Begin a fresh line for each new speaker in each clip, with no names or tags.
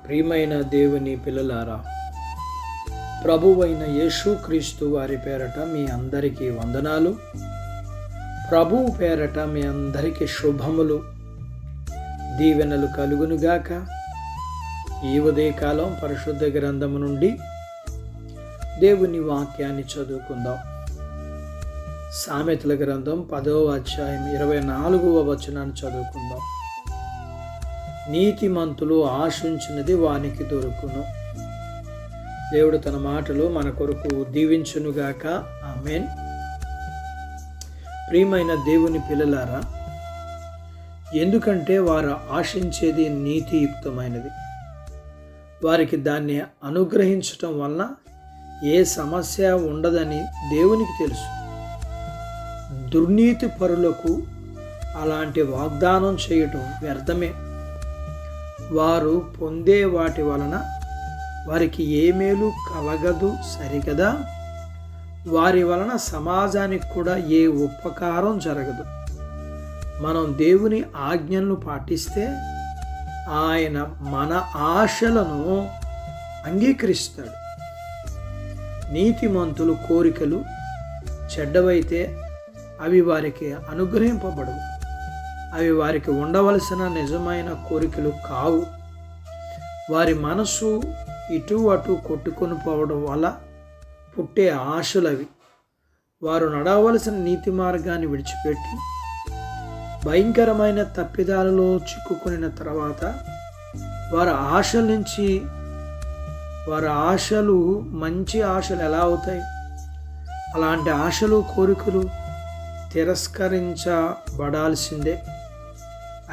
ప్రియమైన దేవుని పిల్లలారా, ప్రభువైన యేసుక్రీస్తు వారి పేరట మీ అందరికీ వందనాలు. ప్రభువు పేరట మీ అందరికీ శుభములు, దీవెనలు కలుగునుగాక. ఈ ఉదయకాలం పరిశుద్ధ గ్రంథము నుండి దేవుని వాక్యాన్ని చదువుకుందాం. సామెతల గ్రంథం 10వ అధ్యాయం 24వ వచనాన్ని చదువుకుందాం. నీతిమంతులు ఆశించినది వానికి దొరుకును. దేవుడు తన మాటలు మన కొరకు దీవించునుగాక. ఆమేన్. ప్రియమైన దేవుని పిల్లలారా, ఎందుకంటే వారు ఆశించేది నీతియుక్తమైనది. వారికి దాన్ని అనుగ్రహించటం వలన ఏ సమస్య ఉండదని దేవునికి తెలుసు. దుర్నీతి పరులకు అలాంటి వాగ్దానం చేయటం వ్యర్థమే. వారు పొందే వాటి వలన వారికి ఏ మేలు కలగదు సరికదా. వారి వలన సమాజానికి కూడా ఏ ఉపకారం జరగదు. మనం దేవుని ఆజ్ఞలను పాటిస్తే ఆయన మన ఆశలను అంగీకరిస్తాడు. నీతిమంతులు కోరికలు చెడ్డవైతే అవి వారికి అనుగ్రహింపబడవు. అవి వారికి ఉండవలసిన నిజమైన కోరికలు కావు. వారి మనసు ఇటు అటు కొట్టుకొని పోవడం వల్ల పుట్టే ఆశలవి. వారు నడవలసిన నీతి మార్గాన్ని విడిచిపెట్టి భయంకరమైన తప్పిదాలలో చిక్కుకొనిన తర్వాత వారి ఆశలు మంచి ఆశలు ఎలా అవుతాయి? అలాంటి ఆశలు కోరికలు తిరస్కరించబడాల్సిందే.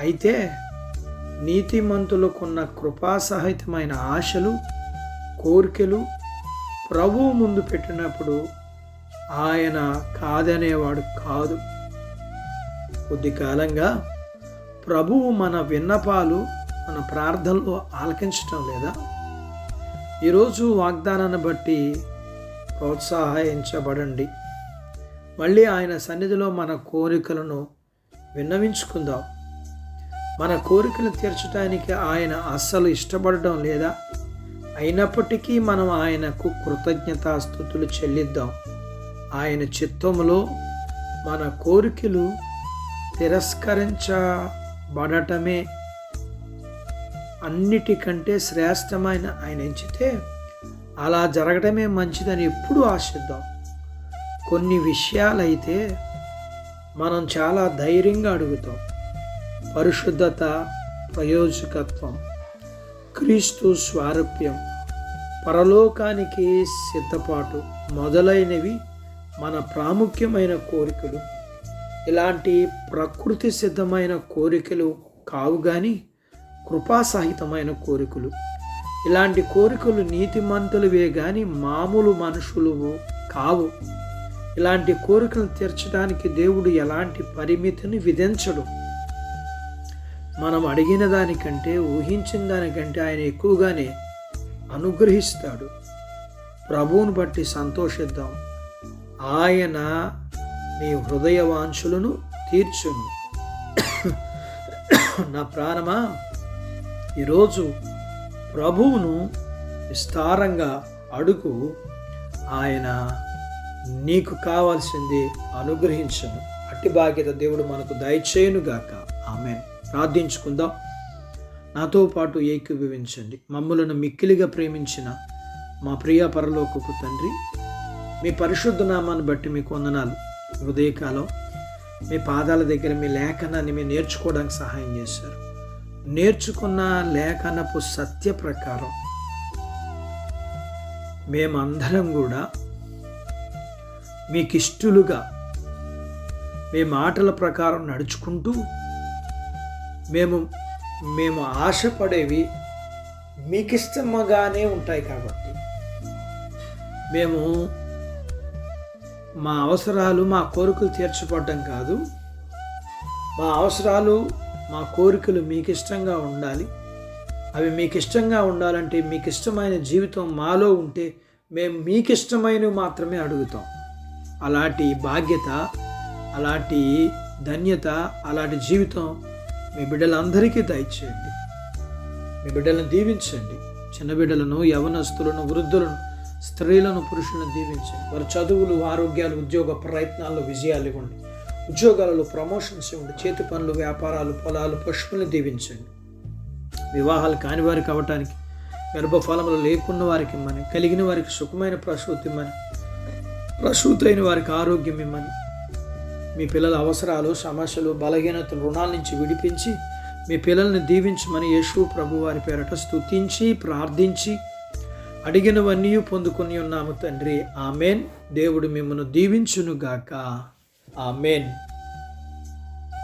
అయితే నీతిమంతులకున్న కృపాసహితమైన ఆశలు కోరికలు ప్రభువు ముందు పెట్టినప్పుడు ఆయన కాదనేవాడు కాదు. కొద్ది కాలంగా ప్రభువు మన విన్నపాలు మన ప్రార్థనలో ఆలకించటం లేదా? ఈరోజు వాగ్దానాన్ని బట్టి ప్రోత్సాహించబడండి. మళ్ళీ ఆయన సన్నిధిలో మన కోరికలను విన్నవించుకుందాం. మన కోరికలు తీర్చడానికి ఆయన అస్సలు ఇష్టపడడం లేదా? అయినప్పటికీ మనం ఆయనకు కృతజ్ఞతాస్తుతులు చెల్లిద్దాం. ఆయన చిత్తములో మన కోరికలు తిరస్కరించబడటమే అన్నిటికంటే శ్రేష్టమైన ఆయన ఎంచితే అలా జరగడమే మంచిదని ఎప్పుడూ ఆశిద్దాం. కొన్ని విషయాలైతే మనం చాలా ధైర్యంగా అడుగుతాం. పరిశుద్ధత, ప్రయోజకత్వం, క్రీస్తు స్వారూప్యం, పరలోకానికి సిద్ధపాటు మొదలైనవి మన ప్రాముఖ్యమైన కోరికలు. ఇలాంటి ప్రకృతి సిద్ధమైన కోరికలు కావు కానీ కృపాసహితమైన కోరికలు. ఇలాంటి కోరికలు నీతిమంతులవే కానీ మామూలు మనుషులు కావు. ఇలాంటి కోరికలను తీర్చడానికి దేవుడు ఎలాంటి పరిమితిని విధించడు. మనం అడిగిన దానికంటే ఊహించిన దానికంటే ఆయన ఎక్కువగానే అనుగ్రహిస్తాడు. ప్రభువును బట్టి సంతోషిద్దాం. ఆయన నీ హృదయ వాంఛలను తీర్చును. నా ప్రాణమా, ఈరోజు ప్రభువును విస్తారంగా అడుగు. ఆయన నీకు కావాల్సింది అనుగ్రహించను. అట్టి బాధ్యత దేవుడు మనకు దయచేయునుగాక. ఆమేన్. ప్రార్థించుకుందాం. నాతో పాటు ఏకీభవించండి. మమ్ములను మిక్కిలిగా ప్రేమించిన మా ప్రియ పరలోకపు తండ్రి, మీ పరిశుద్ధ నామాన్ని బట్టి మీకు వందనాలు. ఉదయకాలం మీ పాదాల దగ్గర మీ లేఖనాన్ని మీరు నేర్చుకోవడానికి సహాయం చేశారు. నేర్చుకున్న లేఖనపు సత్య ప్రకారం మేమందరం కూడా మీకు ఇష్టలుగా మీ మాటల ప్రకారం నడుచుకుంటూ మేము ఆశపడేవి మీకు ఇష్టంగానే ఉంటాయి. కాబట్టి మేము మా అవసరాలు మా కోరికలు తీర్చబడటం కాదు, మా అవసరాలు మా కోరికలు మీకు ఇష్టంగా ఉండాలి. అవి మీకు ఇష్టంగా ఉండాలంటే మీకు ఇష్టమైన జీవితం మాలో ఉంటే మేము మీకు ఇష్టమైనవి మాత్రమే అడుగుతాం. అలాంటి బాధ్యత, అలాంటి ధన్యత, అలాంటి జీవితం మీ బిడ్డలందరికీ దయచేయండి. మీ బిడ్డలను దీవించండి. చిన్న బిడ్డలను, యవనస్తులను, వృద్ధులను, స్త్రీలను, పురుషులను దీవించండి. వారి చదువులు, ఆరోగ్యాలు, ఉద్యోగ ప్రయత్నాల్లో విజయాలు ఇవ్వండి. ఉద్యోగాలలో ప్రమోషన్స్ ఇవ్వండి. చేతి పనులు, వ్యాపారాలు, పొలాలు, పశువులను దీవించండి. వివాహాలు కాని వారికి అవ్వటానికి, గర్భఫలములు లేకున్న వారికి ఇమ్మని, కలిగిన వారికి సుఖమైన ప్రసూతి ఇమ్మని, ప్రసూతి అయిన వారికి ఆరోగ్యం ఇమ్మని, మీ పిల్లల అవసరాలు, సమస్యలు, బలహీనతలు, రుణాల నుంచి విడిపించి మీ పిల్లల్ని దీవించమని యేసు ప్రభు వారి పేరట స్తుతించి ప్రార్థించి అడిగినవన్నీ పొందుకొని ఉన్నాము తండ్రి. ఆమెన్. దేవుడు మిమ్మల్ని దీవించునుగాక. ఆమెన్.